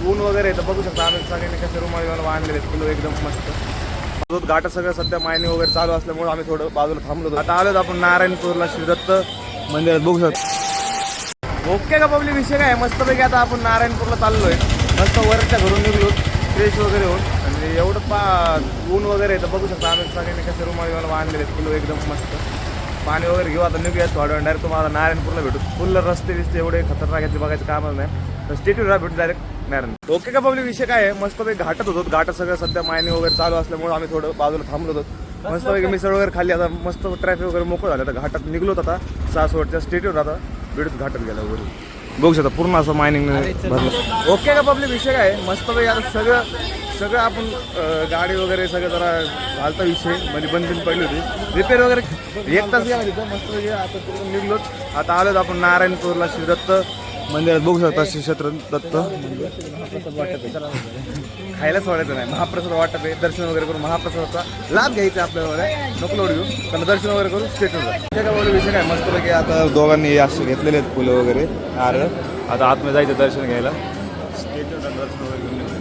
ऊन वगैरे तर बघू शकता आम्ही सगळ्यांनी कसे रुमाल आणलेले आहेत, फुलं एकदम मस्त. घाट सगळं सध्या मायनिंग वगैरे चालू असल्यामुळे आम्ही थोडं बाजूला थांबलो होतो. आता आलोत आपण नारायणपूरला श्री दत्त मंदिरात, बघू शकतो. ओके का पब्लिक, विषय काय मस्तपैकी आता आपण नारायणपूरला चाललोय. मस्त वरच्या घरून निघलो फ्रेश वगैरे होऊन, आणि एवढं ऊन वगैरे तर बघू शकता आम्ही सगळ्यांनी कसे रुमाल आणलेले आहेत, फुलं एकदम मस्त. पाणी वगैरे घेऊ आता, निघूया थोड्या डायरेक्ट तुम्हाला नारायणपूरला भेटू. फुल रस्ते बिस्ते एवढे खतरनाक आहेत, बघायचं कामच नाही. तर स्टेट्यूला भेटू डायरेक्ट नारायण. ओके का पब्लिक, विषय काय आहे मस्तपैकी घाटात होतो. घाटात सगळं सध्या मायनिंग वगैरे चालू असल्यामुळे आम्ही थोडं बाजूला थांबलो होतो. मस्तपैकी मिसळ वगैरे खाल्ली. आता मस्त ट्रॅफिक वगैरे मोकळं झालं. आता घाटात निघलोत आता सासवडच्या स्टेट्यूवर. आता भेटूत घाटात गेला वगैरे, बघू शकता पूर्ण असं मायनिंग भरलं. ओके का पब्लिक, विषय काय आहे मस्तपैकी आता सगळं आपण गाडी वगैरे सगळं जरा घालता विषय म्हणजे बंद पडली होती, रिपेअर वगैरे 1 तास गेला तिथं मस्तपैकी. आता तिकडून निघलोत. आता आलोत आपण नारायणपूरला श्री दत्त मंदिरात, बघू शकता श्री क्षेत्र दत्त. खायला सोडायचं नाही, महाप्रसाद वाटप आहे. दर्शन वगैरे करून महाप्रसादाचा लाभ घ्यायचा आपल्याला, नको लोड घेऊ. त्यांना दर्शन वगैरे करून स्टेटवर त्या का बोलू विषय काय मस्तपैकी. आता दोघांनी असे घेतलेले आहेत फुलं वगैरे. अरे आता आतमध्ये जायचं दर्शन घ्यायला, स्टेटवर दर्शन वगैरे घेऊन.